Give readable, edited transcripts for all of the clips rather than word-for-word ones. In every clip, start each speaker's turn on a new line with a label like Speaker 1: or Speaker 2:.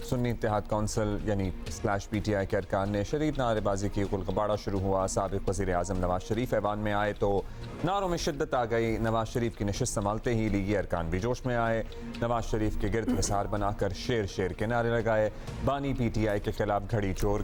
Speaker 1: सुन्नी इत्तेहाद council यानी /PTI के अरकान ने शदीद नारेबाजी की। गुलगबाड़ा शुरू हुआ। साबिक़ वज़ीर आज़म नवाज शरीफ ऐवान में आए तो नारों में शिद्दत आ गई। नवाज शरीफ की नशिस्त संभालते ही लीगी अरकान भी जोश में आए। नवाज शरीफ के गिर्द हिसार बनाकर शेर शेर के नारे लगाए। बानी PTI के खिलाफ घड़ी चोर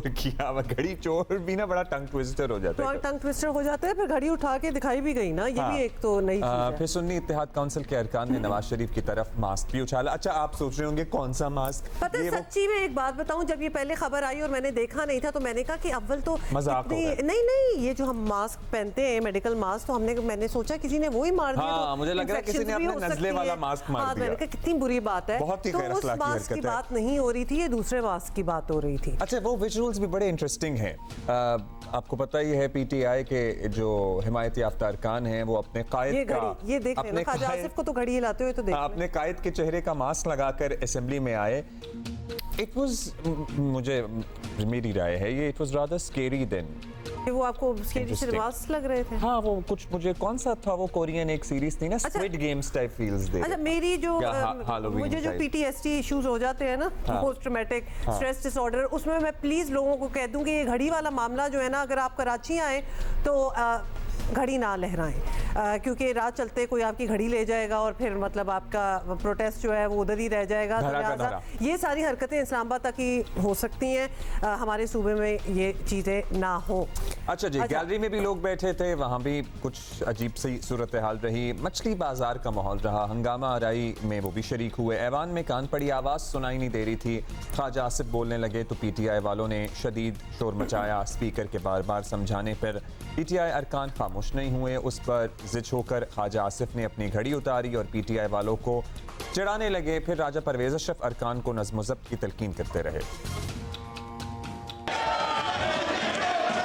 Speaker 1: किया। घड़ी चोर भी ना बड़ा टंग ट्विस्टर हो जाता है।
Speaker 2: टंग ट्विस्टर हो जाता है, फिर घड़ी उठा के दिखाई भी गई ना, ये भी एक तो नई चीज़ है।
Speaker 1: फिर सुन्नी इत्तेहाद काउंसिल के अरकान ने नवाज शरीफ की तरफ मास्क भी उछाला। अच्छा, आप सोच रहे होंगे कौन सा मास्क?
Speaker 2: पता है, सच्ची में एक बात बताऊं, जब ये पहले खबर आई और मैंने देखा नहीं था तो मैंने कहा कि अव्वल तो
Speaker 1: मजाक
Speaker 2: नहीं, ये जो हम मास्क पहनते हैं मेडिकल मास्क, तो मैंने सोचा किसी ने वो ही मार दिया।
Speaker 1: हाँ, मुझे लग रहा है किसी ने अपने नज़ले वाला मास्क मार दिया।
Speaker 2: मैंने कहा कितनी बुरी बात है।
Speaker 1: बहुत ही
Speaker 2: तो उस मास्क की बात नहीं हो रही थी, ये दूसरे मास्क की बात हो रही थी।
Speaker 1: अच्छा, वो विजुअल्स भी बड़े इंटरेस्टिंग हैं। आपको पता ही है PTI के जो हिमायत याफ्ता अरकान हैं वो अपने कायद का,
Speaker 2: ये देख रहे हैं ख्वाजा आसिफ को तो घड़ी हिलाते हुए तो देख
Speaker 1: अपने कायद के चेहरे का मास्क लगाकर असेंबली में आए। इट वाज मेरी राय है ये, it was rather scary then.
Speaker 2: वो आपको स्केरी से मास्क लग रहे थे?
Speaker 1: हाँ, वो कुछ मुझे कौन सा था वो कोरियन एक सीरीज थी ना, स्क्विड गेम्स टाइप फील्स दे।
Speaker 2: अच्छा, मेरी जो मुझे जो PTSD इश्यूज हो जाते हैं ना, पोस्ट ट्रॉमेटिक स्ट्रेस डिसऑर्डर, उसमें मैं प्लीज लोगों को कह दूं कि ये घड़ी वाला मामला जो है ना, अगर आप कराची आए तो घड़ी ना लहराएं, क्योंकि रात चलते कोई आपकी घड़ी ले जाएगा और फिर मतलब आपका प्रोटेस्ट जो है वो उधर ही रह जाएगा। तो लिहाजा ये सारी हरकतें इस्लामाबाद तक ही हो सकती हैं, हमारे सूबे में ये चीज़ें ना हो।
Speaker 1: अच्छा जी, गैलरी में भी लोग बैठे थे, वहाँ भी कुछ अजीब सी सूरत हाल रही। मछली बाजार का माहौल रहा। हंगामा आराई में वो भी शरीक हुए। ऐवान में कान पड़ी आवाज़ सुनाई नहीं दे रही थी। ख्वाजा आसिफ बोलने लगे तो PTI वालों ने शदीद शोर मचाया। स्पीकर के बार बार समझाने पर PTI अरकान खामोश नहीं हुए। उस पर जिद होकर ख्वाजा आसिफ ने अपनी घड़ी उतारी और PTI वालों को चिढ़ाने लगे। फिर राजा परवेज़ अशरफ अरकान को नज़्म ज़ब्त की तलकीन करते रहे।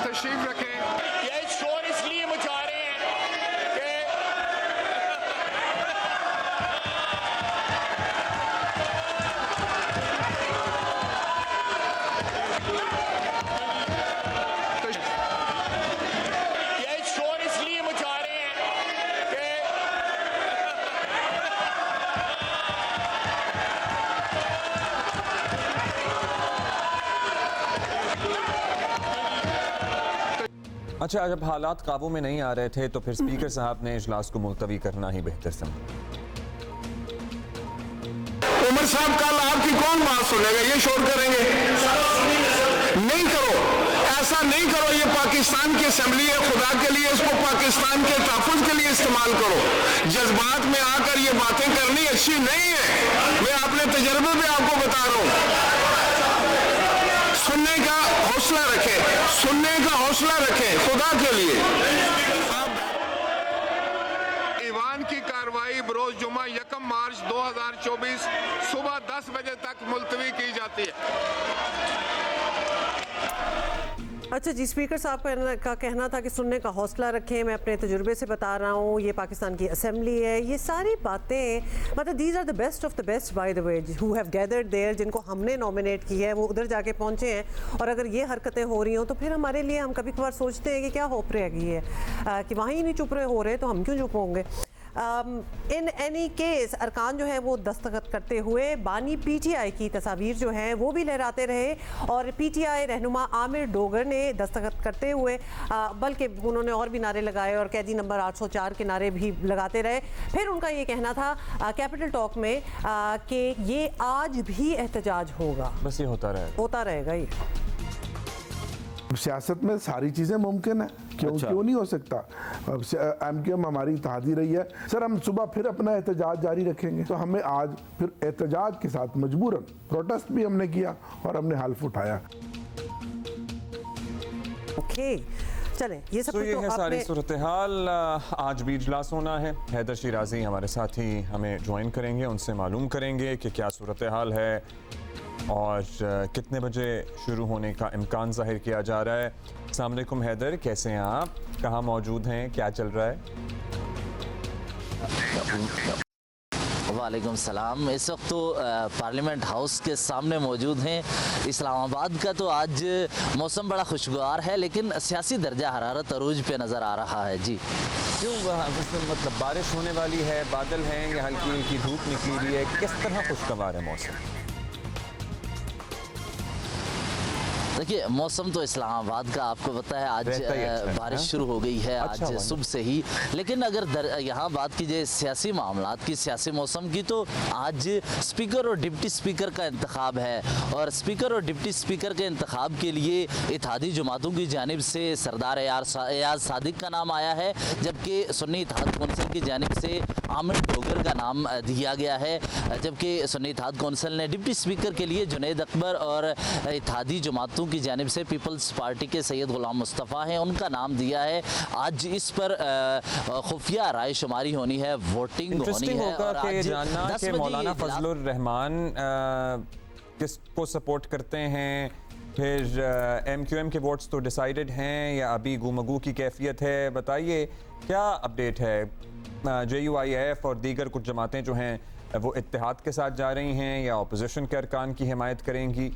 Speaker 3: तशरीफ रखें। ये शोर इसलिए मचा रहे हैं कि
Speaker 1: अच्छा, जब हालात काबू में नहीं आ रहे थे तो फिर स्पीकर साहब ने इजलास को मुलतवी करना ही बेहतर समझा।
Speaker 3: उमर साहब, कल आपकी कौन बात सुनेगा? ये शोर करेंगे? नहीं करो, ऐसा नहीं करो। ये पाकिस्तान की असेंबली है, खुदा के लिए इसको पाकिस्तान के तहफ़्फ़ुज़ के लिए इस्तेमाल करो। जज्बात में आकर ये बातें करनी अच्छी नहीं है। मैं अपने तजर्बे में आपको बता रहा हूँ। सुनने का हौसला रखें, सुनने का हौसला रखें खुदा के लिए। ईवान की कार्रवाई बरोज जुमा 1 मार्च 2024 सुबह 10 बजे तक मुलतवी की जाती है।
Speaker 2: अच्छा जी, स्पीकर साहब का कहना था कि सुनने का हौसला रखें। मैं अपने तजुर्बे से बता रहा हूँ, ये पाकिस्तान की असेंबली है। ये सारी बातें मतलब these are the best of the best by the way, who have gathered there, जिनको हमने नॉमिनेट किया है वो उधर जाके पहुँचे हैं। और अगर ये हरकतें हो रही हों तो फिर हमारे लिए, हम कभी कभार सोचते हैं कि क्या होप रह गई है कि वहाँ ही नहीं चुप रहे हो रहे तो हम क्यों चुप होंगे। इन एनी केस अरकान जो है वो दस्तखत करते हुए बानी PTI की तस्वीर जो है वो भी लहराते रहे और PTI रहनुमा आमिर डोगर ने दस्तखत करते हुए बल्कि उन्होंने और भी नारे लगाए और कैदी नंबर 804 के नारे भी लगाते रहे। फिर उनका ये कहना था कैपिटल टॉक में कि ये आज भी एहतजाज होगा।
Speaker 1: बस ये होता
Speaker 2: रहेगा ये।
Speaker 4: सियासत में सारी चीज़ें मुमकिन है, क्यों नहीं हो सकता। MQM हमारी इत्तेहादी रही है। सर, हम सुबह फिर अपना एहतजाज जारी रखेंगे तो हमें आज फिर एहतजाज के साथ मजबूरन प्रोटेस्ट भी हमने किया और हमने हल्फ उठाया।
Speaker 2: ओके, चलें, ये सब
Speaker 1: तो ये है सारी सूरत हाल। आज भी इजलास होना है। हैदर शिराजी हमारे साथी हमें ज्वाइन करेंगे, उनसे मालूम करेंगे कि क्या सूरत हाल है और कितने बजे शुरू होने का इम्कान जाहिर किया जा रहा है। अस्सलाम वालेकुम हैदर, कैसे हैं आप? कहाँ मौजूद हैं? क्या चल रहा है?
Speaker 5: वालेकुम सलाम। इस वक्त तो पार्लियामेंट हाउस के सामने मौजूद हैं। इस्लामाबाद का तो आज मौसम बड़ा खुशगवार है, लेकिन सियासी दर्जा हरारत अरूज पे नज़र आ रहा है। जी,
Speaker 1: क्यों? मतलब बारिश होने वाली है, बादल हैं या हल्की हल्की धूप निकली हुई है? किस तरह खुशगवार है मौसम?
Speaker 5: देखिए मौसम तो इस्लामाबाद का आपको पता है आज
Speaker 1: रहता ही अच्छा है,
Speaker 5: बारिश
Speaker 1: हाँ?
Speaker 5: शुरू हो गई है
Speaker 1: अच्छा
Speaker 5: आज
Speaker 1: हुआ।
Speaker 5: सुबह से ही। लेकिन अगर यहाँ बात कीजिए सियासी मामलात की, सियासी मौसम की, तो आज स्पीकर और डिप्टी स्पीकर का इंतखाब है और स्पीकर और डिप्टी स्पीकर के इंतखाब के लिए इत्तेहादी जमातों की जानिब से सरदार एयाज सादिक का नाम आया है, जबकि सुन्नी इत्तेहाद कौंसिल की जानिब से आमिर डोगर का नाम दिया गया है। जबकि सुन्नी इत्तेहाद कौंसिल ने डिप्टी स्पीकर के लिए जुनैद अकबर और इत्तेहादी जमातों की जानिब से पीपल्स पार्टी के सैयद गुलाम मुस्तफ़ा हैं, उनका नाम दिया है। आज इस पर खुफिया राय शुमारी होनी है, वोटिंग होनी
Speaker 1: इंटरेस्टिंग
Speaker 5: है
Speaker 1: होगा
Speaker 5: और
Speaker 1: कि
Speaker 5: आज
Speaker 1: जानना
Speaker 5: 10
Speaker 1: कि
Speaker 5: बजे
Speaker 1: मौलाना
Speaker 5: ये इजलास-
Speaker 1: फजलुर रहमान किसको सपोर्ट करते हैं, फिर MQM के वोट्स तो डिसाइडेड हैं या अभी गुमगू की कैफियत है, बताइए क्या अपडेट है। JUIF और दीगर कुछ जमातें जो हैं वो इत्तेहाद के साथ जा रही हैं या अपोजिशन के अरकान की हिमायत करेंगी?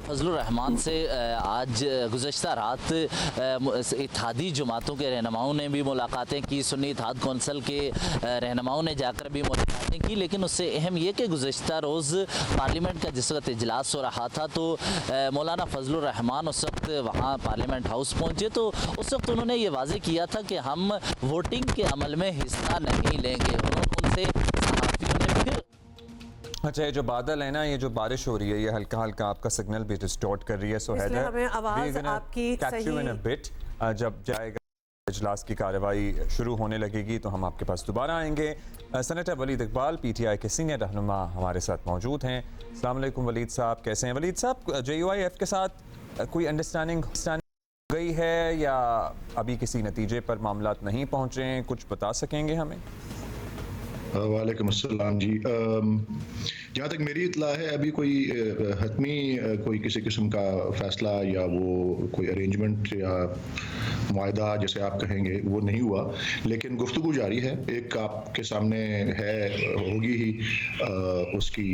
Speaker 5: फजलुर रहमान से आज गुज़श्ता रात इत्तेहादी जमातों के रहनुमाओं ने भी मुलाकातें की, सुन्नी इत्तेहाद कौंसिल के रहनुमाओं ने जाकर भी मुलाकातें की। लेकिन उससे अहम ये कि गुज़श्ता रोज़ पार्लियामेंट का जिस वक्त इजलास हो रहा था तो मौलाना फजलुर रहमान उस वक्त वहाँ पार्लियामेंट हाउस पहुँचे, तो उस वक्त उन्होंने ये वाज़े किया था कि हम वोटिंग के अमल में हिस्सा नहीं लेंगे। उनसे सहाफ़ियों ने फिर
Speaker 1: अच्छा, ये जो बादल है ना, ये जो बारिश हो रही है, ये हल्का हल्का आपका सिग्नल भी डिस्टॉर्ट कर रही है। सो
Speaker 2: इसलिए हमें आवाज़ आपकी
Speaker 1: सही जब जाएगा इजलास की कार्रवाई शुरू होने लगेगी तो हम आपके पास दोबारा आएंगे। सेनेटर वलीद इकबाल PTI के सीनियर रहनुमा हमारे साथ मौजूद हैं। अस्सलाम वालेकुम वलीद साहब, कैसे हैं? वलीद साहब, JUIF के साथ कोई अंडरस्टैंडिंग गई है या अभी किसी नतीजे पर मामलात नहीं पहुँचे हैं, कुछ बता सकेंगे हमें?
Speaker 6: वालेकुम अस्सलाम जी। जहाँ तक मेरी इत्तला है अभी कोई हतमी कोई किसी किस्म का फैसला या वो कोई अरेंजमेंट या मुआहदा जैसे आप कहेंगे वो नहीं हुआ, लेकिन गुफ्तगू जारी है। एक आपके सामने है, होगी ही उसकी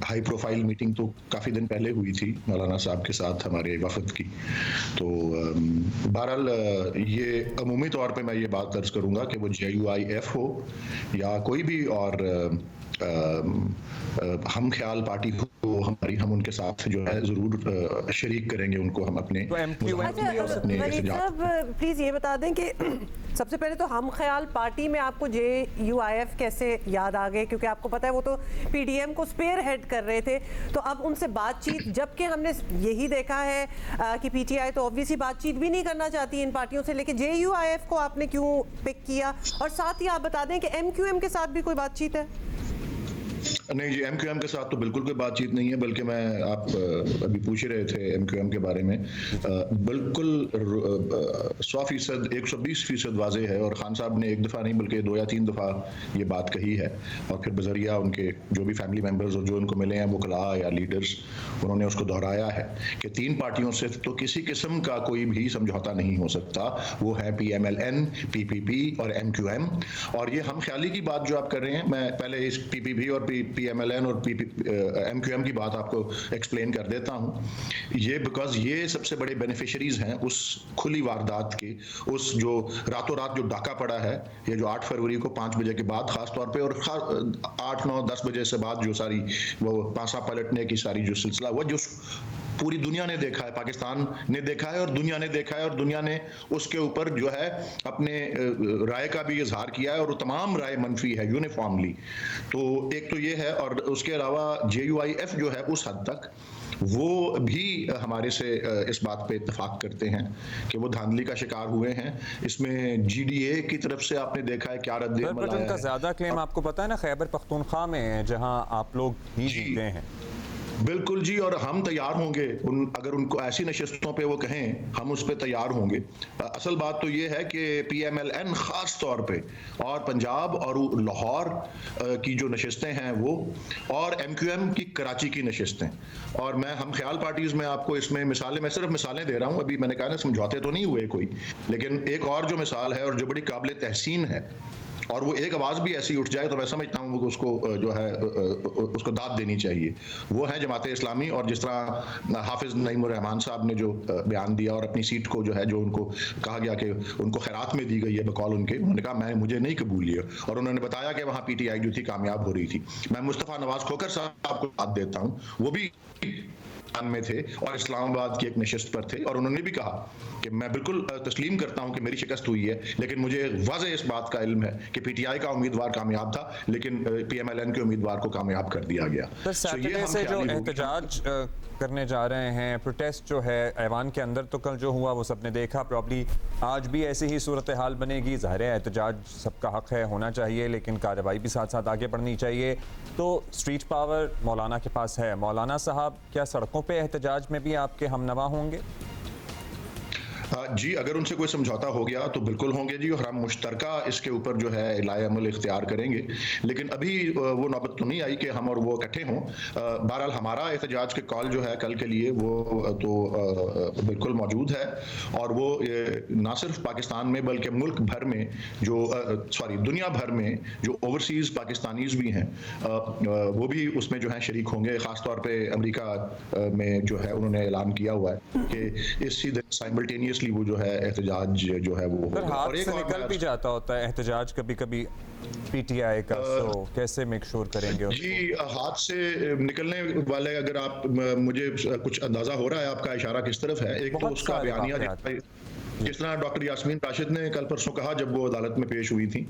Speaker 6: हाई प्रोफाइल मीटिंग तो काफ़ी दिन पहले हुई थी मौलाना साहब के साथ हमारे वफद की। तो बहरहाल ये अमूमी तौर पे मैं ये बात अर्ज करूँगा कि वो JUIF हो या कोई भी और हम ख्याल पार्टी हो हमारी, हम उनके साथ जो है ज़रूर शरीक करेंगे उनको हम अपने।
Speaker 1: तो MQM
Speaker 2: वलीद साहब प्लीज़ ये बता दें कि सबसे पहले तो हम ख्याल पार्टी में आपको JUIF कैसे याद आ गए, क्योंकि आपको पता है वो तो PDM को स्पेयर हेड कर रहे थे, तो अब उनसे बातचीत, जबकि हमने यही देखा है कि PTI तो ऑब्वियसली बातचीत भी नहीं करना चाहती इन पार्टियों से, लेकिन JUIF को आपने क्यों पिक किया? और साथ ही आप बता दें कि MQM के साथ भी कोई बातचीत है?
Speaker 6: नहीं जी, MQM के साथ तो बिल्कुल कोई बातचीत नहीं है, बल्कि मैं आप अभी पूछ ही रहे थे MQM के बारे में, बिल्कुल 100%, 120% वाज़ेह है। और खान साहब ने एक दफ़ा नहीं बल्कि 2 या 3 दफ़ा ये बात कही है, और फिर बजरिया उनके जो भी फैमिली मेम्बर्स और जो उनको मिले हैं वकला या लीडर्स, उन्होंने उसको दोहराया है कि 3 पार्टियों से तो किसी किस्म का कोई भी समझौता नहीं हो सकता। वो है PMLN, PPP और MQM। और ये हम ख्याली की बात जो आप कर रहे हैं, मैं पहले इस PPP और PMLN और MQM की बात आपको एक्सप्लेन कर देता हूँ। ये बिकॉज ये सबसे बड़े बेनिफिशरीज हैं उस खुली वारदात के, उस जो रातों रात जो डाका पड़ा है, ये जो 8 फरवरी को 5 बजे के बाद खास तौर पे, और 8, 9, 10 बजे से बाद जो सारी वो पासा पलटने की सारी जो सिलसिला हुआ, जो पूरी दुनिया ने देखा है, पाकिस्तान ने देखा है और दुनिया ने देखा है, और दुनिया ने उसके ऊपर जो है अपने राय का भी इजहार किया है, और तमाम राय मनफी है यूनिफॉर्मली। तो एक तो ये है, और उसके अलावा JUIF जो है उस हद तक वो भी हमारे से इस बात पे इत्तेफाक करते हैं कि वो धांधली का शिकार हुए हैं। इसमें GDA की तरफ से आपने देखा है क्या रद्द-ए-अमल आया है।
Speaker 1: उनका ज्यादा क्लेम आपको पता है ना खैबर पख्तूनख्वा में, जहां आप लोग ही जीते हैं।
Speaker 6: बिल्कुल जी, और हम तैयार होंगे अगर उनको ऐसी नशस्तों पे वो कहें, हम उस पे तैयार होंगे। असल बात तो ये है कि PMLN खास तौर पे और पंजाब और लाहौर की जो नशस्तें हैं वो, और MQM की कराची की नशस्तें, और मैं हम ख्याल पार्टीज में आपको इसमें मिसालें, मैं सिर्फ मिसालें दे रहा हूँ, अभी मैंने कहा ना समझौते तो नहीं हुए कोई, लेकिन एक और जो मिसाल है और जो बड़ी काबिल तहसीन है और वो एक आवाज़ भी ऐसी उठ जाए तो मैं समझता हूँ कि उसको जो है उसको दाद देनी चाहिए। वो है जमात इस्लामी, और जिस तरह हाफिज नईमुर रहमान साहब ने जो बयान दिया और अपनी सीट को जो है, जो उनको कहा गया कि उनको खैरात में दी गई है बकौल उनके, उन्होंने कहा मुझे नहीं कबूल है, और उन्होंने बताया कि वहाँ पीटीआई जो थी कामयाब हो रही थी। मैं मुस्तफ़ा नवाज खोकर साहब को दाद देता हूँ, वो भी में थे और इस्लामाबाद की एक नशिस्त पर थे, और उन्होंने भी कहा कि मैं बिल्कुल तस्लीम करता हूं कि मेरी शिकस्त हुई है, लेकिन मुझे वाज़ेह इस बात का इल्म है कि पीटीआई का उम्मीदवार कामयाब था, लेकिन पीएमएलएन के उम्मीदवार को कामयाब कर दिया गया।
Speaker 1: सर, सैटरडे से जो एहतजाज करने जा रहे हैं, प्रोटेस्ट जो है ऐवान के अंदर, तो कल जो हुआ वो सबने देखा, प्रॉब्ली आज भी ऐसी ही सूरत हाल बनेगी। ज़ाहिर है एहतजाज सबका हक है, होना चाहिए, लेकिन कार्रवाई भी साथ साथ आगे बढ़नी चाहिए। तो स्ट्रीट पावर मौलाना के पास है। मौलाना साहब, क्या सड़कों पे एहतजाज में भी आपके हमनवा होंगे?
Speaker 6: जी, अगर उनसे कोई समझौता हो गया तो बिल्कुल होंगे जी, और हम मुश्तरका इसके ऊपर जो है इलाए अमल इख्तियार करेंगे, लेकिन अभी वो नौबत तो नहीं आई कि हम और वो इकट्ठे हों। बहरहाल हमारा एहतजाज के कॉल जो है कल के लिए वो तो बिल्कुल मौजूद है, और वो ना सिर्फ पाकिस्तान में बल्कि मुल्क भर में जो दुनिया भर में जो ओवरसीज़ पाकिस्तानीज़ भी हैं वो भी उसमें जो है शरीक होंगे। ख़ास तौर पर अमेरिका में जो है उन्होंने ऐलान किया हुआ है कि इसी दिन साइमल्टेनियसली वो जो है एहतजाज जो है वो होगा।
Speaker 1: और एक निकल भी जाता होता है एहतजाज कभी कभी पीटीआई का, तो कैसे मेक श्योर करेंगे उसको?
Speaker 6: जी, हाथ से निकलने वाले, अगर आप मुझे कुछ अंदाजा हो रहा है आपका इशारा किस तरफ है, एक तो उसका बयानिया जिस तरह डॉक्टर यास्मीन राशिद ने कल परसों कहा जब वो अदालत में पेश हुई थी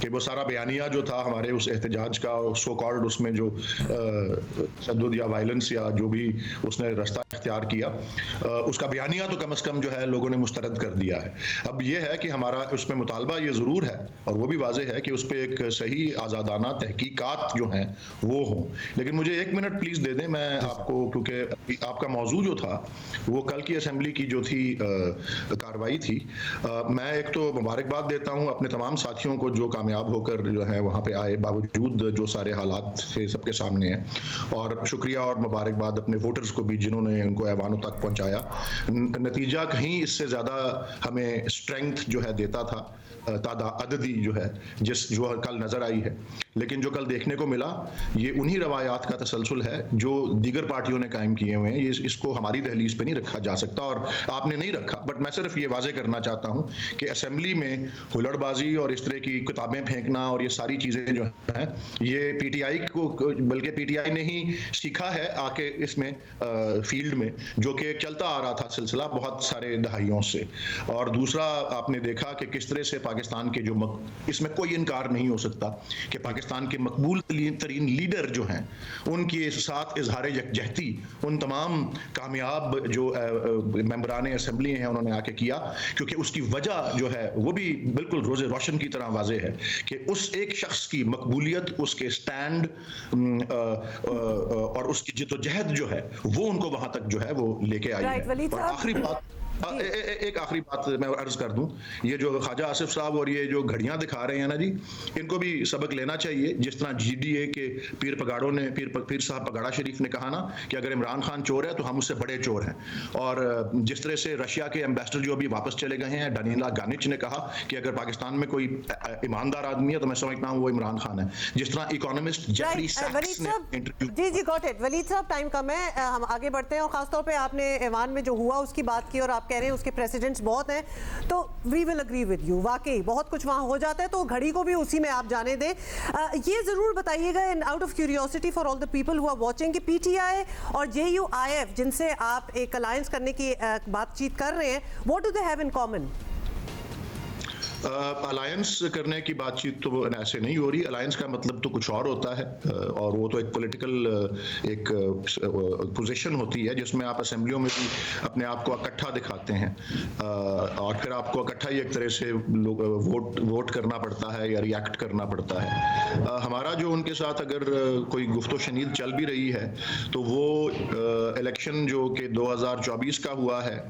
Speaker 6: कि वो सारा बयानिया जो था हमारे उस एहतजाज का, सो कॉल्ड उसमें जो तशद्दुद या वायलेंस या जो भी उसने रास्ता इख्तियार किया, उसका बयानिया तो कम से कम जो है लोगों ने मुस्तरद कर दिया है। अब ये है कि हमारा उसमें मुतालबा ये ज़रूर है, और वो भी वाज़ेह है कि उस पर एक सही आज़ादाना तहकीकात जो हैं वो हों। लेकिन मुझे 1 मिनट प्लीज़ दे दें मैं आपको, क्योंकि आपका मौजू जो था वो कल की असम्बली की जो थी कार्रवाई थी, मैं एक तो मुबारकबाद देता हूं अपने तमाम साथियों को जो कामयाब होकर जो है वहां पे आए, बावजूद जो सारे हालात थे सबके सामने हैं, और शुक्रिया और मुबारकबाद अपने वोटर्स को भी जिन्होंने उनको ऐवानों तक पहुंचाया। नतीजा कहीं इससे ज़्यादा हमें स्ट्रेंथ जो है देता था, तादादी जो है जो कल नज़र आई है, लेकिन जो कल देखने को मिला ये उन्हीं रवायात का तसलसल है जो दीगर पार्टियों ने कायम किए हुए हैं। ये इसको हमारी दहलीज पे नहीं रखा जा सकता, और आपने नहीं रखा, बट मैं सिर्फ ये वाजे करना चाहता हूँ कि असेंबली में हुलड़बाजी और इस तरह की किताबें फेंकना और ये सारी चीज़ें जो हैं ये पीटीआई को, बल्कि पीटीआई ने ही सीखा है आके इसमें फील्ड में, जो कि चलता आ रहा था सिलसिला बहुत सारे दहाइयों से। और दूसरा आपने देखा कि किस तरह से पाकिस्तान के जो इसमें कोई इनकार नहीं हो सकता कि पाकिस्तान के मकबूल तरीन लीडर जो हैं उनके साथ इजहार यकजहती उन तमाम कामयाब जो मेंबरान असेंबली हैं उन्होंने आके किया, क्योंकि उसकी वजह जो है वो भी बिल्कुल रोज़े रोशन की तरह वाज़ेह है कि उस एक शख्स की मकबूलियत, उसके स्टैंड और उसकी जिद्दोजहद जो है वो उनको वहां तक जो है वो लेके आई है। और आखिरी बात, एक आखिरी बात मैं अर्ज कर दूं, ये जो ख्वाजा आसिफ साहब और ये जो घड़ियां दिखा रहे हैं ना जी, इनको भी सबक लेना चाहिए। जिस तरह GDA के पीर पगाड़ों ने, पीर साहब पगाड़ा शरीफ ने कहा ना कि अगर इमरान खान चोर है तो हम उससे बड़े चोर हैं, और जिस तरह से रशिया के एम्बेसडर जो अभी वापस चले गए हैं डनीला गानिच ने कहा कि अगर पाकिस्तान में कोई ईमानदार आदमी है तो मैं समझता हूँ वो इमरान खान है। जिस तरह इकोनॉमिस्ट जेफरी सैक्स ने इंटरव्यू।
Speaker 2: जी गॉट इट। वलीद साहब, टाइम कम है, हम आगे बढ़ते हैं, और खासतौर पर आपने ऐवान में जो हुआ उसकी बात की और आप कह रहे हैं उसके प्रेसिडेंट्स बहुत हैं, तो we will agree with you, वाकई बहुत कुछ वहां हो जाता है, तो घड़ी को भी उसी में आप जाने दें। ये जरूर बताइएगा, and out of curiosity for all the people who are watching, कि पीटीआई और JUIF जिनसे आप एक अलायंस करने की बातचीत कर रहे हैं, what do they have in common?
Speaker 6: Alliance करने की बातचीत तो ऐसे नहीं हो रही। अलायंस का मतलब तो कुछ और होता है, और वो तो एक पॉलिटिकल एक पोजीशन होती है जिसमें आप असेंबलियों में भी अपने आप को इकट्ठा दिखाते हैं, और फिर आपको इकट्ठा ही एक तरह से वोट करना पड़ता है या रिएक्ट करना पड़ता है। हमारा जो उनके साथ अगर कोई गुफ्तो शनीद चल भी रही है तो वो इलेक्शन जो कि 2024 का हुआ है,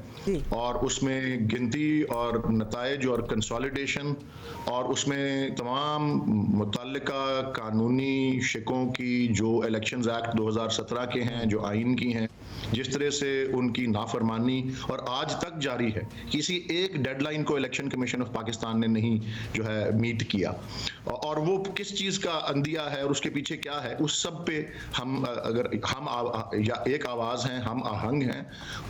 Speaker 6: और उसमें गिनती और नताइज और कंसोलिडेशन इम्प्लीमेंटेशन और उसमें तमाम मुतल्लिका कानूनी शिकों की जो इलेक्शंस एक्ट 2017 के हैं, जो आइन की हैं, जिस तरह से उनकी नाफरमानी और आज तक जारी है, किसी एक डेडलाइन को इलेक्शन कमीशन ऑफ पाकिस्तान ने नहीं जो है मीट किया, और वो किस चीज़ का अंदिया है और उसके पीछे क्या है, उस सब पे हम अगर हम या एक आवाज़ हैं, हम आहंग हैं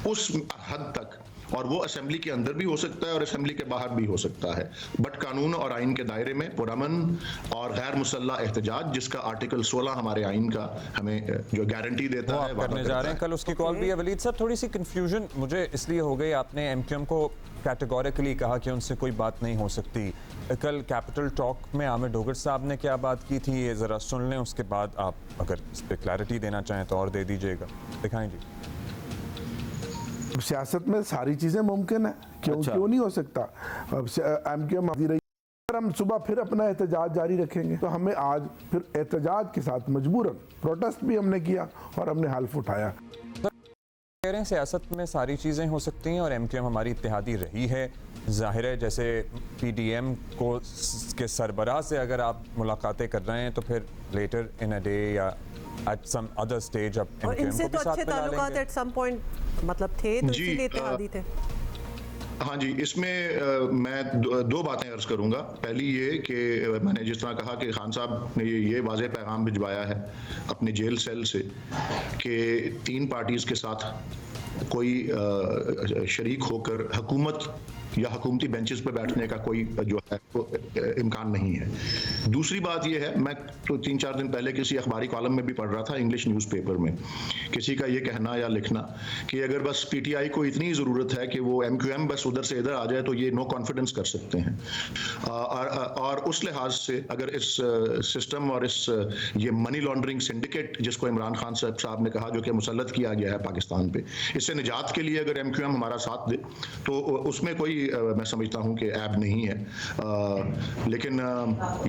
Speaker 6: उस हद तक, और वो असेंबली के अंदर भी हो सकता है और असेंबली के बाहर भी हो सकता है, बट कानून और आइन के दायरे में पुरअमन और गैर मुसल्लह एहतजाज, जिसका आर्टिकल 16 हमारे आइन का हमें जो गारंटी देता है,
Speaker 1: करने जा रहे हैं। कल उसकी कॉल भी है। वलीद साहब, थोड़ी सी कंफ्यूजन मुझे इसलिए हो गई, आपने एमक्यूएम को कैटेगोरिकली कहा कि उनसे कोई बात नहीं हो सकती। कल कैपिटल टॉक में आमिर डोगर साहब ने क्या बात की थी, ये ज़रा सुन लें, उसके बाद आप अगर इस पर क्लैरिटी देना चाहें तो और दे दीजिएगा। दिखाएं जी।
Speaker 4: सियासत में सारी चीजें मुमकिन है, क्यों नहीं हो सकता। एमक्यूएम आती रही, अगर हम सुबह फिर अपना एहतजाज जारी रखेंगे तो हमें आज फिर एहतजाज के साथ मजबूरन प्रोटेस्ट भी हमने किया और हमने हल्फ उठाया।
Speaker 1: कह रहे हैं सियासत में सारी चीज़ें हो सकती हैं और एमक्यूएम हमारी इत्तेहादी रही है। जाहिर है जैसे पीडीएम को के सरबराह से अगर आप मुलाकातें कर रहे हैं तो फिर लेटर इन अ डे या at some other stage अब
Speaker 2: और
Speaker 1: एमक्यूएम
Speaker 2: इनसे
Speaker 1: को
Speaker 2: तो
Speaker 1: भी साथ
Speaker 2: अच्छे
Speaker 1: मिला
Speaker 2: ताल्लुकात
Speaker 1: लेंगे।
Speaker 2: एट सम पॉइंट मतलब थे, तो
Speaker 6: जी,
Speaker 2: इसीलिए इत्तेहादी थे।
Speaker 6: हाँ जी, इसमें मैं दो बातें अर्ज करूंगा। पहली ये कि मैंने जिस तरह कहा कि खान साहब ने ये वाज़ेह पैगाम भिजवाया है अपने जेल सेल से कि 3 पार्टीज़ के साथ कोई शरीक होकर हुकूमत या हुकूमती बेंचेस पे बैठने का कोई जो है इम्कान नहीं है। दूसरी बात यह है, मैं तो 3-4 दिन पहले किसी अखबारी कॉलम में भी पढ़ रहा था, इंग्लिश न्यूज़पेपर में, किसी का ये कहना या लिखना कि अगर बस पीटीआई को इतनी ज़रूरत है कि वो एमक्यूएम बस उधर से इधर आ जाए तो ये नो कॉन्फिडेंस कर सकते हैं। और उस लिहाज से अगर इस सिस्टम और इस ये मनी लॉन्ड्रिंग सिंडिकेट जिसको इमरान खान साहब ने कहा, जो कि मुसल्लत किया गया है पाकिस्तान पे, इससे निजात के लिए अगर एमक्यूएम हमारा साथ दे तो उसमें कोई मैं समझता हूं कि ऐब नहीं है। लेकिन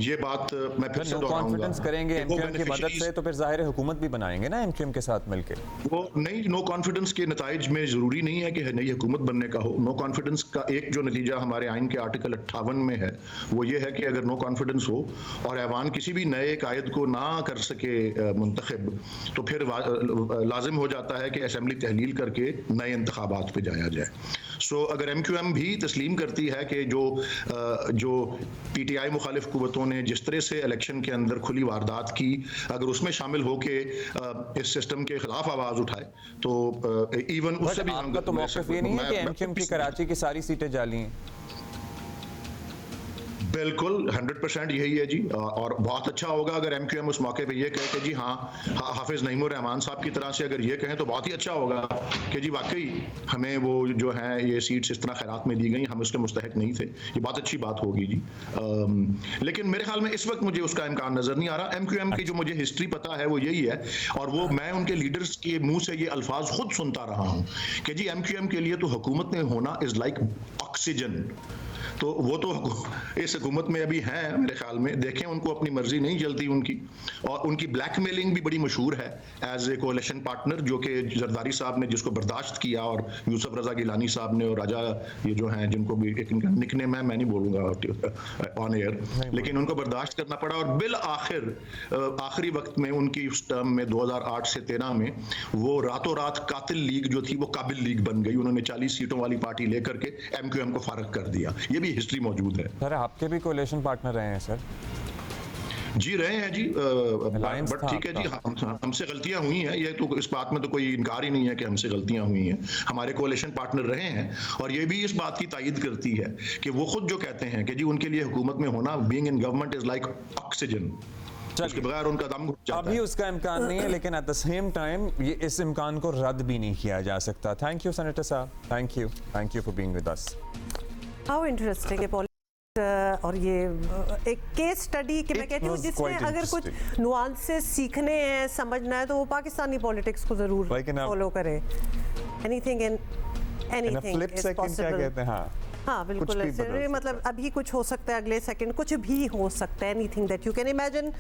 Speaker 6: ये बात मैं फिर से दोहराऊंगा,
Speaker 1: कॉन्फिडेंस करेंगे एमक्यूएम की मदद से तो फिर जाहिर है हुकूमत भी बनाएंगे ना एमक्यूएम के साथ मिलकर।
Speaker 6: वो नहीं, नो कॉन्फिडेंस के नताइज में जरूरी नहीं है कि नई हुकूमत बनने का हो। नो कॉन्फिडेंस का एक जो नतीजा हमारे आइन के आर्टिकल 58 में है वो ये है कि अगर नो कॉन्फिडेंस हो और ऐवान किसी भी नए कायद को ना कर सके मुंतखब, तो फिर लाजिम हो जाता है कि असेंबली तहलील करके नए इंतखाबात पे जाया जाए। सो अगर एमक्यूएम भी तस्लीम करती है कि जो पीटीआई मुखालिफ कुव्वतों ने जिस तरह से इलेक्शन के अंदर खुली वारदात की, अगर उसमें शामिल होके इस सिस्टम के खिलाफ आवाज उठाए तो इवन उससे भी
Speaker 1: आपका तो मौक़िफ़ ये नहीं है कि एमक्यूएम की कराची की सारी सीटें जाली हैं?
Speaker 6: बिल्कुल 100% यही है जी। और बहुत अच्छा होगा अगर एमक्यूएम उस मौके पे ये कहे कि जी हाँ, हाफिज नईमुर रहमान साहब की तरह से अगर ये कहें तो बहुत ही अच्छा होगा कि जी वाकई हमें वो जो है ये सीट्स इस तरह खैरात में दी गई, हम उसके मुस्तहिक नहीं थे। ये बहुत अच्छी बात होगी जी। लेकिन मेरे ख्याल में इस वक्त मुझे उसका इम्कान नजर नहीं आ रहा। एमक्यूएम की जो मुझे हिस्ट्री पता है वो यही है, और वो मैं उनके लीडर्स के मुंह से ये अल्फाज खुद सुनता रहा हूँ कि जी एमक्यूएम के लिए तो हुकूमत में होना इज लाइक ऑक्सीजन। तो वो तो इस हुकूमत में अभी हैं मेरे ख्याल में, देखें उनको अपनी मर्जी नहीं चलती उनकी, और उनकी ब्लैकमेलिंग भी बड़ी मशहूर है एज ए कोalition पार्टनर, जो कि जरदारी साहब ने जिसको बर्दाश्त किया और यूसुफ रजा गिलानी साहब ने और राजा ये जो हैं जिनको भी एक इनका निकनेम है, मैं नहीं बोलूँगा ऑन एयर, लेकिन उनको बर्दाश्त करना पड़ा। और बिल आखिरी वक्त में उनकी उस टर्म में 2008 से 13 में वो रातों रात कातिल लीग जो थी वो काबिल लीग बन गई। उन्होंने 40 सीटों वाली पार्टी लेकर के एमक्यूएम को फारग कर दिया। ये भी हिस्ट्री मौजूद है।
Speaker 1: सर आपके भी कोalition पार्टनर रहे हैं सर?
Speaker 6: जी रहे हैं जी, बट ठीक है जी, हमसे गलतियां हुई हैं, ये तो इस बात में तो कोई इनकार ही नहीं है कि हमसे गलतियां हुई हैं। हमारे कोalition पार्टनर रहे हैं, और ये भी इस बात की तायद करती है कि वो खुद जो कहते हैं कि जी उनके लिए हुकूमत में होना, being in government is like oxygen, उसके बगैर उनका दम घुट जाता है।
Speaker 1: अभी उसका इम्कान नहीं है, लेकिन एट द सेम टाइम ये इस इम्कान को रद्द भी नहीं किया जा सकता। थैंक यू सेनेटर साहब, thank you for being with us.
Speaker 2: How interesting है और ये एक केस स्टडी कि मैं कहती हूँ जिसमें अगर कुछ नुआंसेस सीखने हैं, समझना है, तो वो पाकिस्तानी पॉलिटिक्स को जरूर फॉलो करे। Anything is possible. हाँ बिल्कुल, मतलब अभी कुछ हो सकता है, अगले सेकंड कुछ भी हो सकता है। Anything that you can imagine